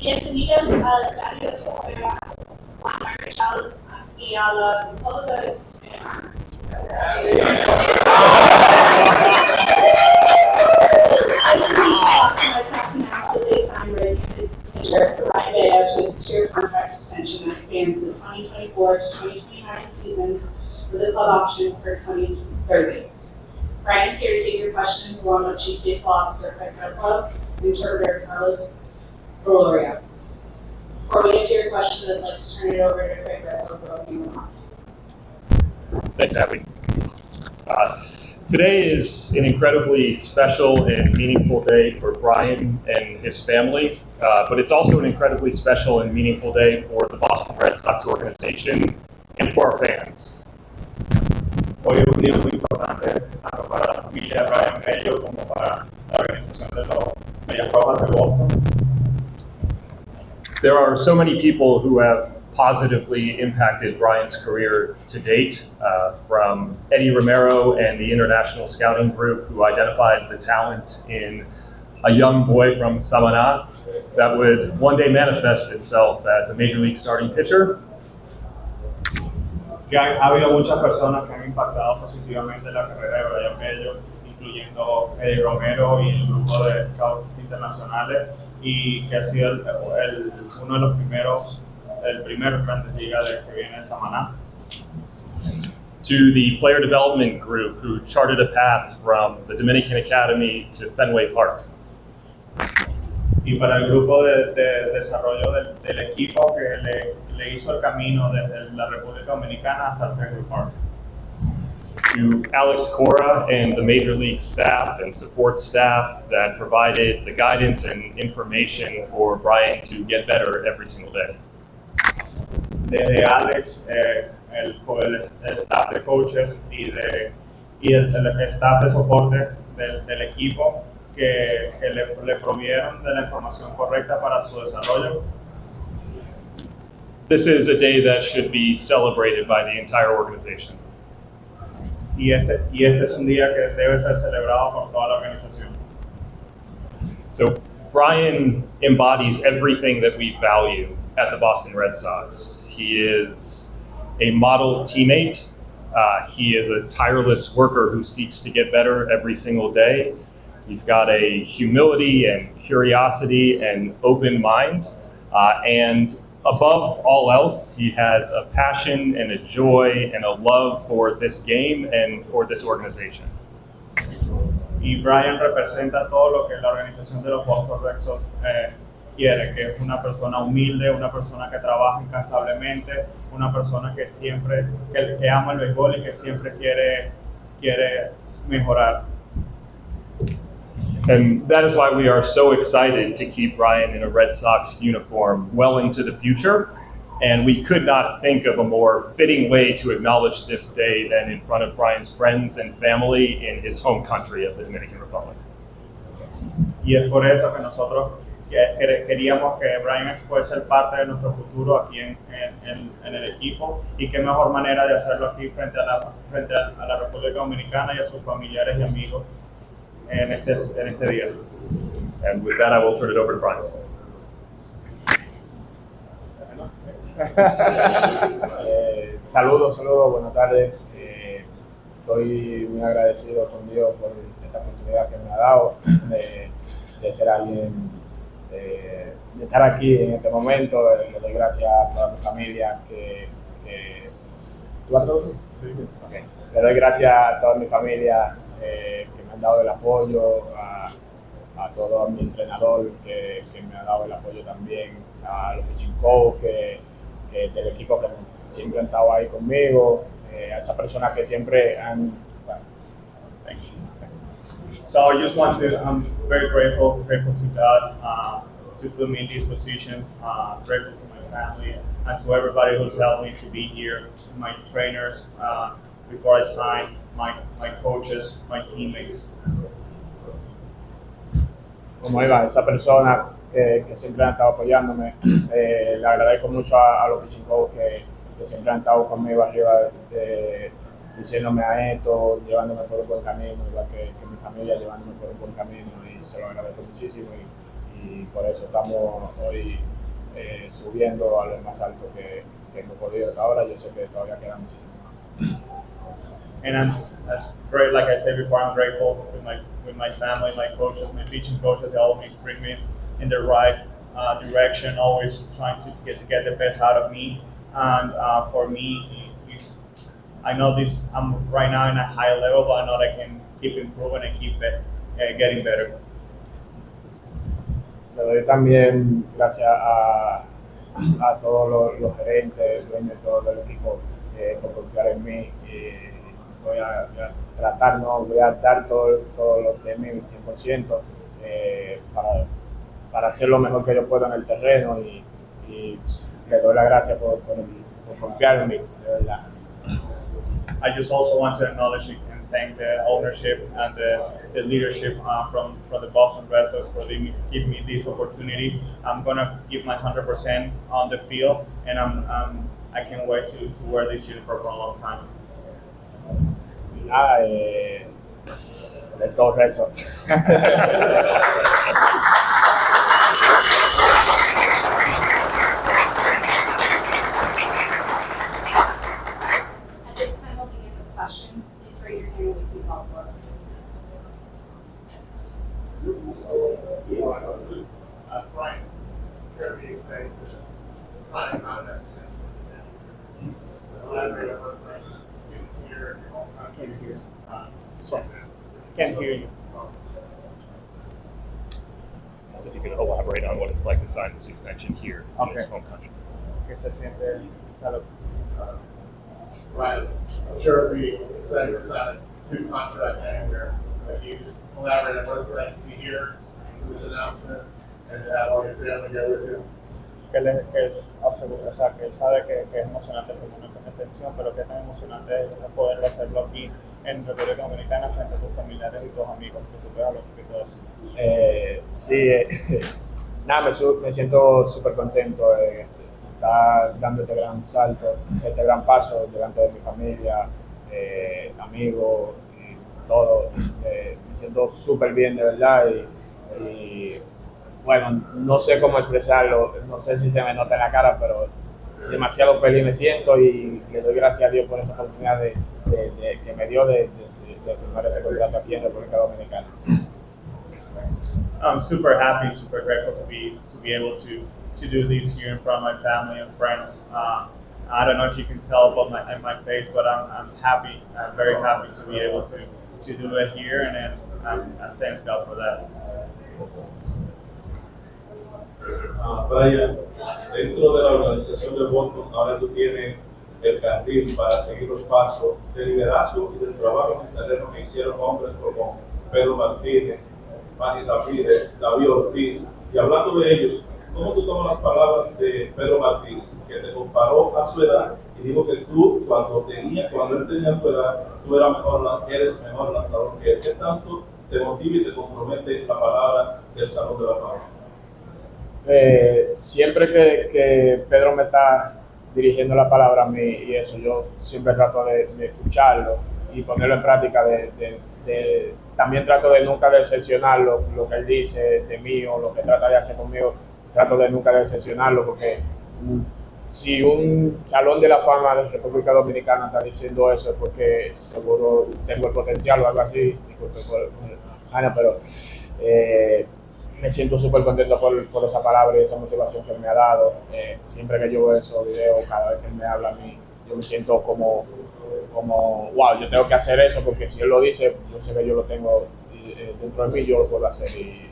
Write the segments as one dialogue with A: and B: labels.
A: Bienvenidos al estadio de Rueda, Juan Marshall y a la República Bryan Bello to secure contract extension that spans the 2024 to 2029 seasons with a club option for 2030. Bryan is here to take your questions along with Chief Baseball Officer Craig Russell and Interpreter Carlos Valoria. Before we get to your questions, I'd like to turn it over to Craig Russell for opening remarks.
B: Thanks, Abby. Today is an incredibly special and meaningful day for Bryan and his family, but it's also an incredibly special and meaningful day for the Boston Red Sox organization and for our fans.
C: Hoy es un día muy importante tanto para la familia de Bryan Bello como para la organización de los Medias Rojas de Boston.
B: There are so many people who have positively impacted Bryan's career to date, from Eddie Romero and the International Scouting Group, who identified the talent in a young boy from Samaná that would one day manifest itself as a major league starting pitcher.
C: Que ha habido muchas personas que han impactado positivamente la carrera de Bryan Bello, incluyendo Eddie Romero y el grupo de scouts internacionales, y que ha sido uno de los primeros, el primer Grandes Ligas que viene de Samaná.
B: To the player development group who charted a path from the Dominican Academy to Fenway Park.
C: Y para el grupo de desarrollo del equipo que le hizo el camino desde la República Dominicana hasta el Fenway Park.
B: To Alex Cora and the Major League staff and support staff that provided the guidance and information for Bryan to get better every single day.
C: Desde Alex, el staff de coaches y el staff de soporte del equipo que le provieron de la información correcta para su desarrollo.
B: This is a day that should be celebrated by the entire organization.
C: Y este es un día que debe ser celebrado por toda la organización.
B: So Bryan embodies everything that we value at the Boston Red Sox. He is a model teammate. He is a tireless worker who seeks to get better every single day. He's got a humility and curiosity and open mind. And above all else, he has a passion and a joy and a love for this game and for this organization.
C: Y Bryan representa todo lo que la organización de los Boston Red Sox quiere, que es una persona humilde, una persona que trabaja incansablemente, una persona que siempre que ama el béisbol y que siempre quiere mejorar.
B: And that is why we are so excited to keep Bryan in a Red Sox uniform well into the future. And we could not think of a more fitting way to acknowledge this day than in front of Bryan's friends and family in his home country of the Dominican Republic.
C: Y es por eso que nosotros queríamos que Bryan pueda ser parte de nuestro futuro aquí en el equipo, y qué mejor manera de hacerlo aquí frente a la República Dominicana y a sus familiares y amigos en este día.
B: And with that, I will turn it over to Bryan.
D: Saludos, buenas tardes. Estoy muy agradecido con Dios por esta oportunidad que me ha dado de ser alguien, de estar aquí en este momento. Le doy gracias a toda mi familia ¿Tú vas a traducir? Sí. Okay. Le doy gracias a toda mi familia que me han dado el apoyo, a todo mi entrenador que me ha dado el apoyo también, a los pitching coach del equipo que siempre han estado ahí conmigo, a esas personas que siempre han... Thank you.
C: So I just want to, I'm very grateful to God to put me in this position, grateful to my family and to everybody who's helped me to be here, my trainers, before I signed, my coaches, my teammates.
D: Como iba, esa persona que siempre han estado apoyándome, le agradezco mucho a los pitching coach que siempre han estado conmigo arriba, diciéndome a esto, llevándome por un buen camino, igual que mi familia llevándome por un buen camino, y se lo agradezco muchísimo, y por eso estamos hoy subiendo a lo más alto que hemos podido hasta ahora. Yo sé que todavía queda muchísimo más.
C: And as great, like I said before, I'm grateful with my family, my coaches, my teaching coaches. They always bring me in the right direction, always trying to get the best out of me. And for me, I know this. I'm right now in a high level, but I know I can keep improving and keep getting better.
D: Le doy también gracias a todos los gerentes, dueños, todo el equipo por confiar en mí. Voy a tratar, ¿no? Voy a dar todo lo de mí, 100%, para hacer lo mejor que yo puedo en el terreno y le doy las gracias por confiar en mí, de verdad.
C: I just also want to acknowledge and thank the ownership and the leadership from the Boston Red Sox for giving me this opportunity. I'm gonna give my 100% on the field, and I can't wait to wear this uniform for a long time.
D: Let's go Red Sox.
A: Questions, please raise your hand when we call for.
E: Bryan, you're being excited to sign a contract elaborate on what your home country.
C: Sorry, can't hear you.
B: So if you could elaborate on what it's like to sign this extension here in his home country.
C: ¿Qué se siente? Salud.
E: Bryan, I'm sure it'd be exciting to sign a new contract anywhere. Like you just elaborate on what it's like to be here for this announcement and to have all your family there with you.
C: Que es aseguró, o sea, que sabe que es emocionante como una extensión, pero que es tan emocionante es poder hacerlo aquí en República Dominicana frente a tus familiares y tus amigos, que tú veas lo que todo eso.
D: Sí, nada, me siento súper contento de estar dando este gran salto, este gran paso delante de mi familia, amigos y todo. Me siento súper bien, de verdad, y bueno, no sé cómo expresarlo, no sé si se me nota en la cara, pero demasiado feliz me siento y le doy gracias a Dios por esa oportunidad que me dio de firmar ese contrato aquí en República Dominicana.
C: I'm super happy, super grateful to be able to do this here in front of my family and friends. I don't know if you can tell about my face, but I'm happy. I'm very happy to be able to do it here, and thanks God for that.
F: Bryan, dentro de la organización de Boston, ahora tú tienes el carril para seguir los pasos de liderazgo y del trabajo en el terreno que hicieron hombres como Pedro Martínez, Manny Ramírez, David Ortiz. Y hablando de ellos, ¿cómo tú tomas las palabras de Pedro Martínez, que te comparó a su edad y dijo que tú, cuando él tenía tu edad, tú eres mejor lanzador que él? ¿Qué tanto te motiva y te compromete la palabra del Salón de la Fama?
D: Siempre que Pedro me está dirigiendo la palabra a mí y eso, yo siempre trato de escucharlo y ponerlo en práctica. También trato de nunca decepcionar lo que él dice de mí o lo que trata de hacer conmigo. Trato de nunca decepcionarlo, porque si un Salón de la Fama de República Dominicana está diciendo eso es porque seguro tengo el potencial o algo así. Disculpe pero me siento súper contento por esa palabra y esa motivación que me ha dado. Siempre que yo veo esos videos, cada vez que él me habla a mí, yo me siento como wow, yo tengo que hacer eso, porque si él lo dice, yo sé que yo lo tengo dentro de mí, yo lo puedo hacer. Y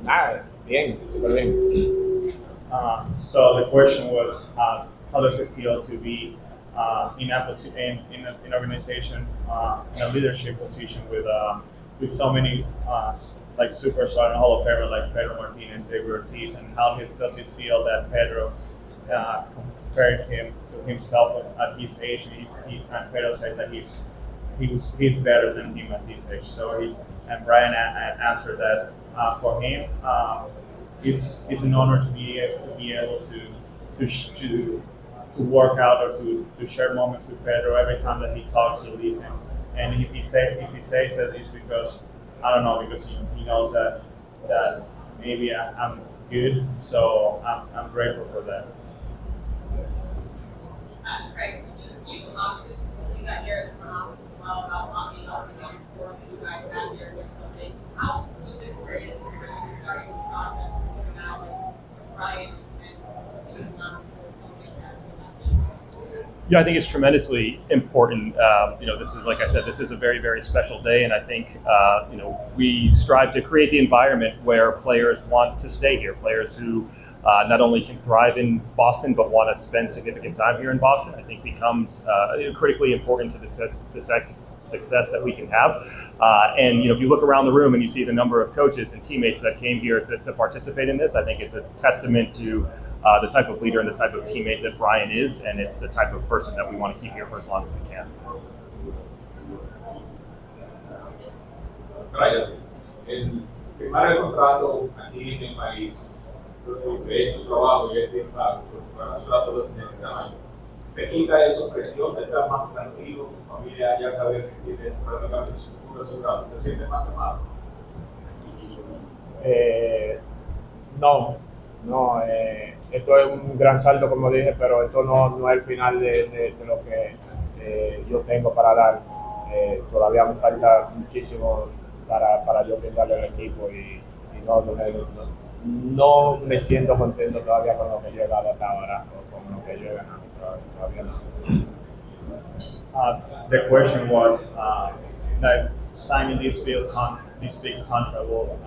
D: nada, bien, súper bien.
C: So the question was, how does it feel to be in an organization, in a leadership position with so many like superstar and Hall of Famer like Pedro Martinez, David Ortiz, and how does it feel that Pedro compared him to himself at his age, and Pedro says that he's better than him at his age. So Bryan answered that for him, it's an honor to be able to work out or to share moments with Pedro. Every time that he talks, you listen, and if he says that, it's because I don't know, because he knows that maybe I'm good. So I'm grateful for that.
A: Craig, just a few offices, since you got here at the front office as well, about talking about the young core that you guys have here with coaching. How important is it starting this process now with Bryan and taking on something as a team?
B: Yeah, I think it's tremendously important. This is, like I said, this is a very, very special day, and I think we strive to create the environment where players want to stay here. Players who not only can thrive in Boston but want to spend significant time here in Boston. I think becomes critically important to the success that we can have. And if you look around the room and you see the number of coaches and teammates that came here to participate in this, I think it's a testament to the type of leader and the type of teammate that Bryan is, and it's the type of person that we want to keep here for as long as we can.
F: Bryan, el firmar el contrato aquí en el país, es tu trabajo y es bien pago, firmar un contrato de este tamaño. ¿Te quita eso presión de estar más tranquilo, tu familia ya sabe que tiene prácticamente su futuro asegurado? ¿Te sientes más calmado?
D: No, esto es un gran salto, como dije, pero esto no es el final de lo que yo tengo para dar. Todavía me falta muchísimo para yo brindarle al equipo y no me siento contento todavía con lo que yo he dado hasta ahora o con lo que yo he ganado todavía no.
C: The question was that signing this big contract will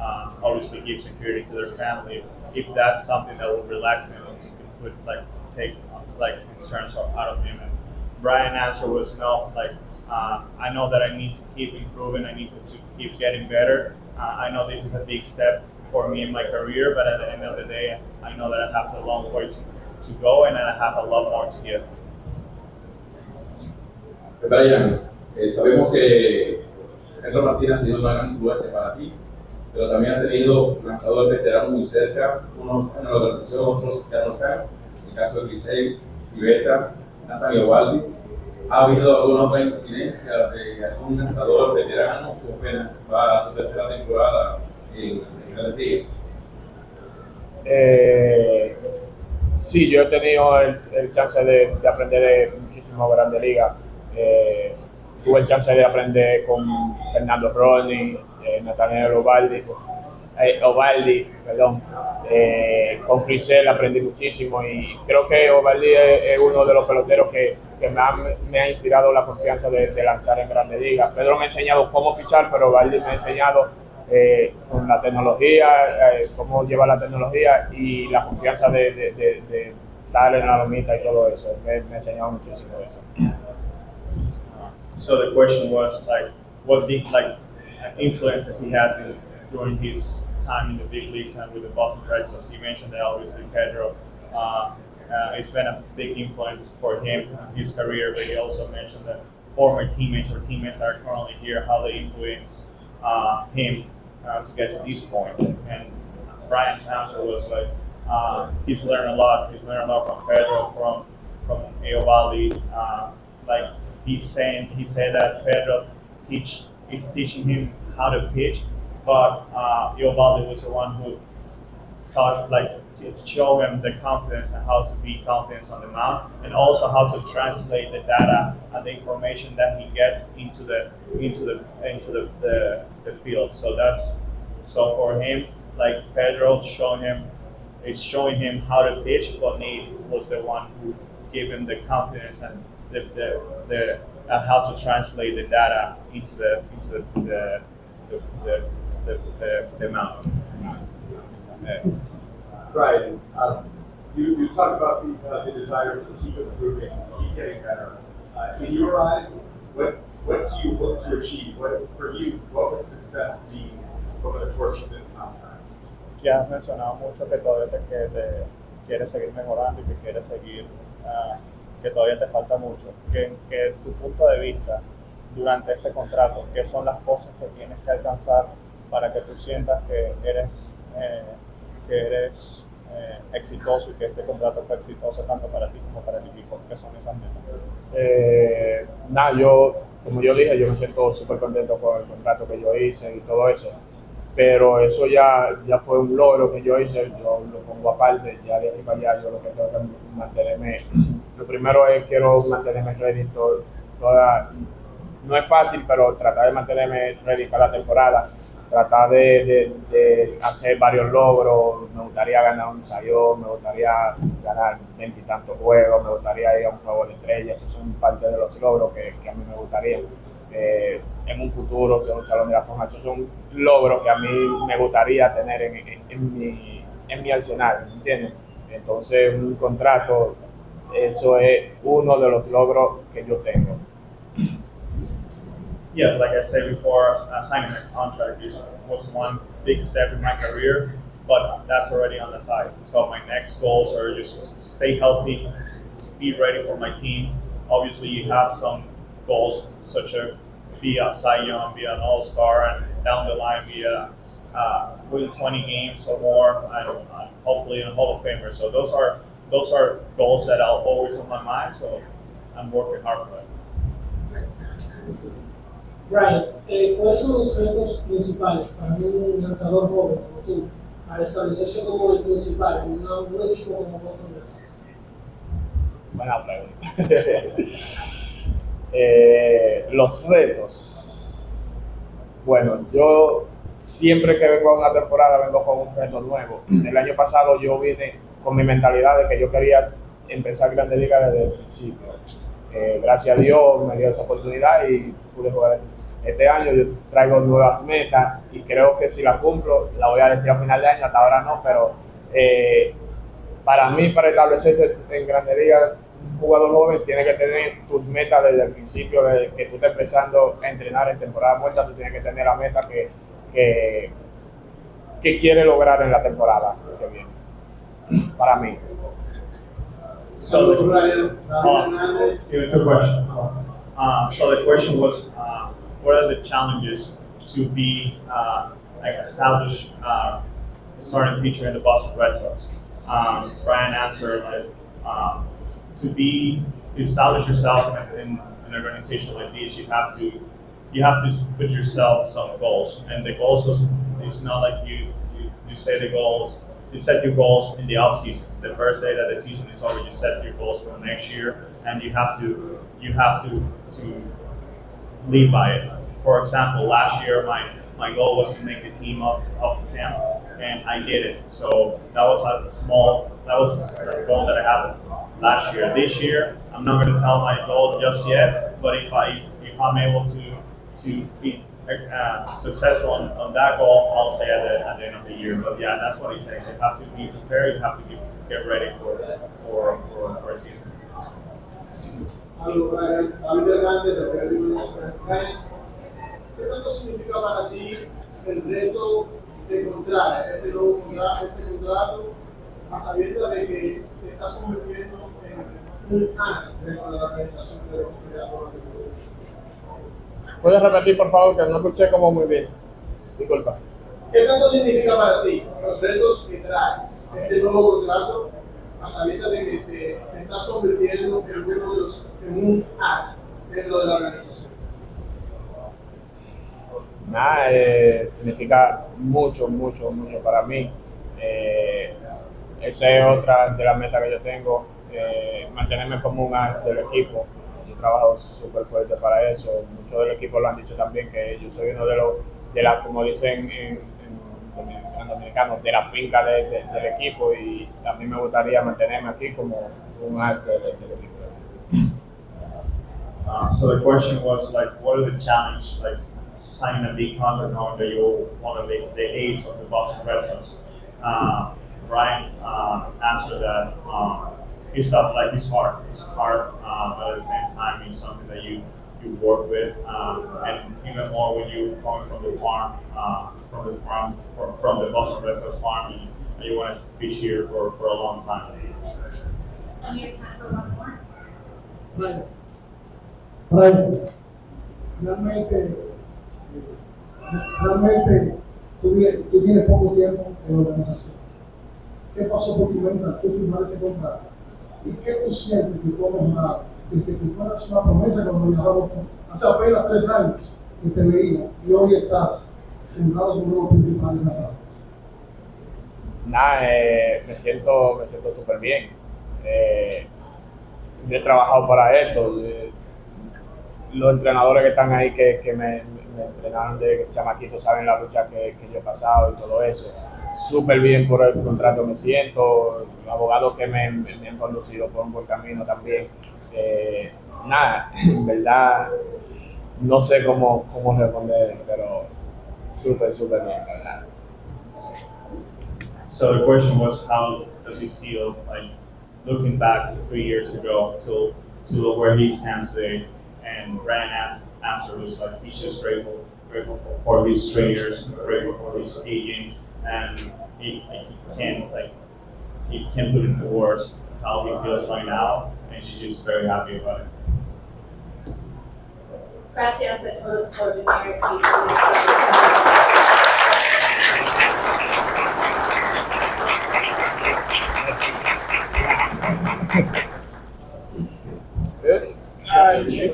C: obviously give security to their family. If that's something that will relax him and take concerns out of him. And Bryan's answer was no. I know that I need to keep improving. I need to keep getting better. I know this is a big step for me in my career, but at the end of the day, I know that I have a long way to go, and I have a lot more to give.
F: Bryan, sabemos que Pedro Martínez ha sido una gran influencia para ti, pero también ha tenido lanzadores veteranos muy cerca, unos en la organización, otros ya no están. En el caso de Licey, Iveta, Nathan Ovaldi. ¿Ha habido alguna otra incidencia de algún lanzador veterano que apenas va a tu tercera temporada en Grandes Ligas?
D: Sí, yo he tenido el chance de aprender muchísimo Grandes Ligas. Tuve el chance de aprender con Fernando Rodney, Nathaniel Ovaldi, con Crisel aprendí muchísimo y creo que Ovaldi es uno de los peloteros que me ha inspirado la confianza de lanzar en Grandes Ligas. Pedro me ha enseñado cómo pichar, pero Ovaldi me ha enseñado con la tecnología, cómo llevar la tecnología y la confianza de estar en la lomita y todo eso. Me ha enseñado muchísimo eso.
C: So the question was what big influences he has during his time in the big leagues and with the Boston Red Sox. He mentioned that obviously Pedro. It's been a big influence for him in his career, but he also mentioned that former teammates or teammates that are currently here, how they influence him to get to this point. And Bryan's answer was he's learned a lot. He's learned a lot from Pedro, from Eovaldi. He said that Pedro is teaching him how to pitch, but Eovaldi was the one who taught to show him the confidence and how to be confident on the mound, and also how to translate the data and the information that he gets into the field. So for him, Pedro is showing him how to pitch, but Nate was the one who gave him the confidence and and how to translate the data into the mound.
G: Bryan, you talked about the desire to keep improving, keep getting better. In your eyes, what do you hope to achieve? For you, what would success be over the course of this contract?
C: Ya has mencionado mucho que todavía te quieres seguir mejorando y que quieres seguir, que todavía te falta mucho. Que tu punto de vista durante este contrato, ¿qué son las cosas que tienes que alcanzar para que tú sientas que eres exitoso y que este contrato fue exitoso tanto para ti como para el equipo? ¿Qué son esas metas?
D: Como yo dije, yo me siento súper contento con el contrato que yo hice y todo eso. pero eso ya fue un logro que yo hice, yo lo pongo aparte, ya de aquí para allá yo lo que tengo que mantenerme, lo primero es quiero mantenerme ready no es fácil, pero tratar de mantenerme ready para la temporada, tratar de hacer varios logros, me gustaría ganar un sayón, me gustaría ganar 20 y tantos juegos, me gustaría ir a un juego de estrellas, esos son parte de los logros que a mí me gustaría. En un futuro ser un salón de la fama, esos son logros que a mí me gustaría tener en mi arsenal, ¿me entiendes? Entonces un contrato, eso es uno de los logros que yo tengo.
C: Yes, like I said before, signing a contract was one big step in my career, but that's already on the side. So my next goals are just to stay healthy, to be ready for my team. Obviously, you have some goals such as be a Cy Young, be an All-Star, and down the line be a win 20 games or more, and hopefully a Hall of Famer. So those are goals that I'll always have on my mind. So I'm working hard for it.
H: Bryan, ¿cuáles son los retos principales para un lanzador joven como tú al establecerse como el principal en un equipo como Boston Red Sox?
D: Buena pregunta. Los retos. Bueno, yo siempre que vengo a una temporada vengo con un reto nuevo. El año pasado yo vine con mi mentalidad de que yo quería empezar Grandes Ligas desde el principio. Gracias a Dios me dio esa oportunidad y pude jugar. Este año yo traigo nuevas metas y creo que si la cumplo, la voy a decir a final de año, hasta ahora no, pero para mí, para establecerse en Grandes Ligas, un jugador joven tiene que tener tus metas desde el principio, desde que tú estés empezando a entrenar en temporada muerta, tú tienes que tener la meta que quiere lograr en la temporada que viene, para mí.
C: So the question. So the question was, what are the challenges to be like established starting pitcher in the Boston Red Sox? Bryan answered to establish yourself in an organization like this, you have to put yourself some goals, and the goals is not like you say the goals. You set your goals in the off season. The first day that the season is over, you set your goals for the next year, and you have to live by it. For example, last year my goal was to make the team up to camp, and I did it. So that was a goal that I had last year. This year, I'm not going to tell my goal just yet, but if I'm able to be successful on that goal, I'll say at the end of the year. But yeah, that's what it takes. You have to be prepared. You have to get ready for a season.
I: ¿Qué tanto significa para ti el reto de encontrar este contrato a sabiendas de que te estás convirtiendo en un as dentro de la organización de los jugadores?
D: ¿Puedes repetir, por favor, que no escuché como muy bien? Disculpa.
I: ¿Qué tanto significa para ti los retos que trae este nuevo contrato a sabiendas de que te estás convirtiendo en un as dentro de la organización?
D: Nada, significa mucho para mí. Esa es otra de las metas que yo tengo, mantenerme como un as del equipo. Yo trabajo súper fuerte para eso. Muchos del equipo lo han dicho también, que yo soy uno de la, como dicen en dominicano, de la finca del equipo, y a mí me gustaría mantenerme aquí como un as del equipo.
C: So the question was like, what are the challenges, like signing a big contract knowing that you're one of the ace of the Boston Red Sox? Bryan answered that it's tough, like it's hard, but at the same time it's something that you work with, and even more when you're coming from the farm, from the Boston Red Sox farm, and you want to pitch here for a long time.
A: And we have time for one more.
I: Bryan, realmente tú tienes poco tiempo en la organización. ¿Qué pasó por tu mente al tú firmar ese contrato? ¿Y qué tú sientes que tú has mejorado desde que tú eras una promesa cuando me llamaron hace apenas 3 años que te veía y hoy estás sentado con uno de los principales lanzadores?
D: Nada, me siento súper bien. Yo he trabajado para esto. Los entrenadores que están ahí que me entrenaron de chamaquito saben la lucha que yo he pasado y todo eso. Súper bien por el contrato me siento, los abogados que me han conducido por un buen camino también. Nada, en verdad no sé cómo responder, pero súper bien, ¿verdad?
C: So the question was, how does he feel like looking back 3 years ago to where he stands today? And Bryan's answer was like he's just grateful for his trainers, grateful for his aging, and he can't put into words how he feels right now, and she's just very happy about it.
A: Gracias a todos por venir aquí.
D: Good.